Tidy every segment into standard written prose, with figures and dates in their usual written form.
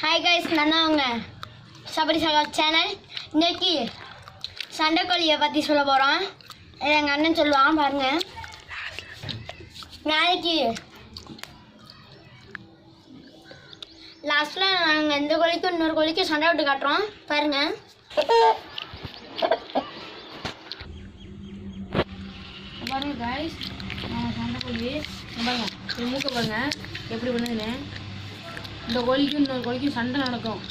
Hi guys, நான் தான் அவங்க சபரி சகா சேனல். இன்னைக்கு சண்டைக்கோழியை பற்றி சொல்ல போகிறோம். எங்கள் அண்ணன் சொல்லுவான் பாருங்கள். நாளைக்கு லாஸ்ட்டில் நாங்கள் இந்த கோழிக்கும் இன்னொரு கோழிக்கும் சண்டை விட்டு காட்டுறோம் பாருங்கள். பாருங்கள் கைஸ், சண்டைக்கோழி பாருங்க, மூக்க பாருங்க எப்படி பண்ணுதுன்னு. இந்த கோழிக்கும் இன்னொரு கோழிக்கும் சண்டை நடக்கும்.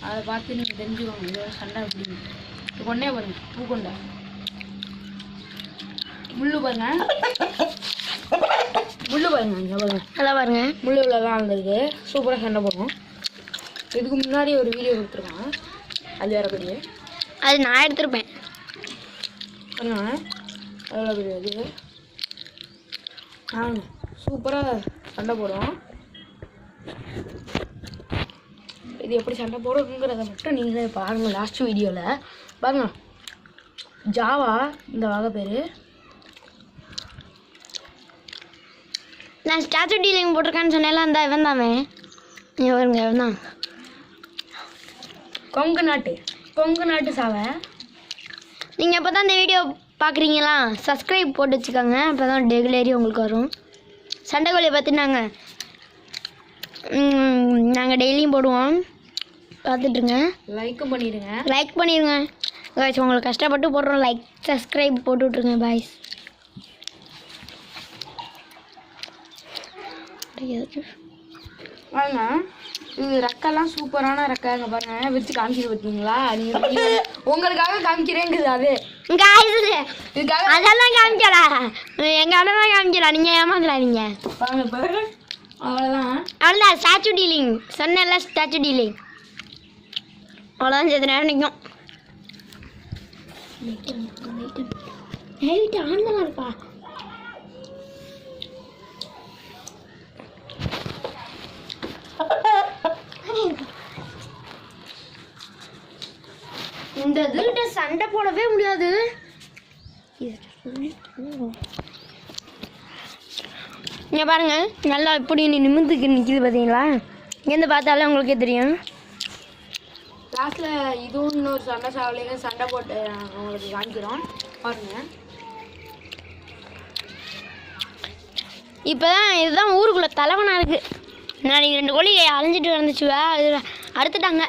அதை பார்த்து நீங்கள் தெரிஞ்சுக்கோங்க இதோட சண்டை அப்படின்னு. இது கொண்டே பாருங்க, பூக்கொண்டை முள்ளு பாருங்க, முள்ளு பாருங்க, இங்கே பாருங்க, நல்லா பாருங்க, முள்ளு உள்ளதான் இருந்திருக்கு. சூப்பராக சண்டை போடுவோம். இதுக்கு முன்னாடி ஒரு வீடியோ கொடுத்துருக்கான், அது வேறு பெரிய, அது நான் எடுத்திருப்பேன் பாருங்க. எவ்வளோ பெரிய இது சூப்பராக சண்டை போடுவோம். இது எப்படி சண்டை போடுங்கிறத மட்டும் நீங்களே பாருங்கள். லாஸ்ட் வீடியோவில் பாருங்க. ஜாவா இந்த வகை பேர். நான் ஸ்டாச்சு டீலிங் போட்டிருக்கேன்னு சொன்னேன்ல, அந்த இவன் தாமே இவருங்க, இவன் தான் கொங்கு நாட்டு சாவை. நீங்கள் எப்போ தான் இந்த வீடியோ பார்க்குறீங்களா, சப்ஸ்கிரைப் போட்டு வச்சுக்கோங்க, அப்போ தான் டெய்லரி உங்களுக்கு வரும். சண்டைக்கோழியை பற்றி நாங்கள் டெய்லியும் போடுவோம், பார்த்துட்ருங்க. லைக் பண்ணிடுங்க பாய்ஸ். உங்களுக்கு கஷ்டப்பட்டு போடுறோம், லைக் சப்ஸ்கிரைப் போட்டு விட்ருங்க பாய்ஸ். பாருங்க, இது ரெக்கெல்லாம் சூப்பரான ரெக்காங்க பாருங்க. வச்சு காமிக்கிது பார்த்தீங்களா? நீங்கள் உங்களுக்காக காமிக்கிறேங்குது. அது இதுக்காக அதெல்லாம் காமிக்கலாம், எங்கள் அண்ணன் காமிக்கலாம், நீங்கள் ஏமாந்துடாதீங்க. பாருங்க பாருங்க, அவ்வளோதான் ஸ்டாச்சு டீலிங் சொன்னல, ஸ்டாச்சு டீலிங் அவ்வளோதான். சேர்த்து நேரம் நிற்கும். ஆனந்தமாக இருப்பா. இந்த இதுகிட்ட சண்டை போடவே முடியாது. இங்கே பாருங்க, நல்லா இப்படி நிமிந்துக்கு நிற்கிது பார்த்தீங்களா? இங்கேருந்து பார்த்தாலே உங்களுக்கே தெரியும். லாஸ்ட்டில் இதுவும் இன்னொரு சண்டை சாவலையும் சண்டை போட்டு உங்களுக்கு காமிக்கிறோம் பாருங்க. இப்போ தான் இதுதான் ஊருக்குள்ளே தலைவனாக இருக்குது. நாளைக்கு 2 கோழி அலைஞ்சிட்டு வந்துச்சுவா, அது அறுத்துட்டாங்க.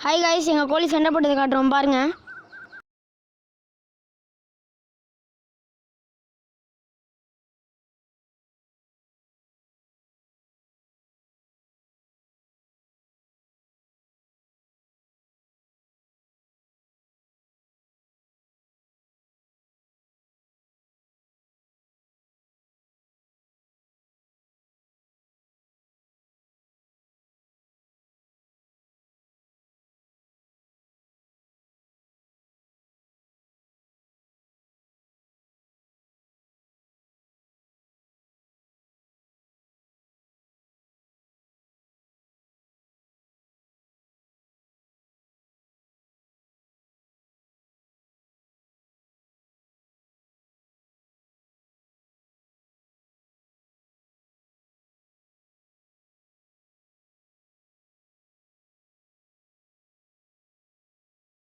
ஹாய் காய்ஸ், எங்கள் கோழி சண்டை போட்டதை காட்டுறோம் பாருங்கள்.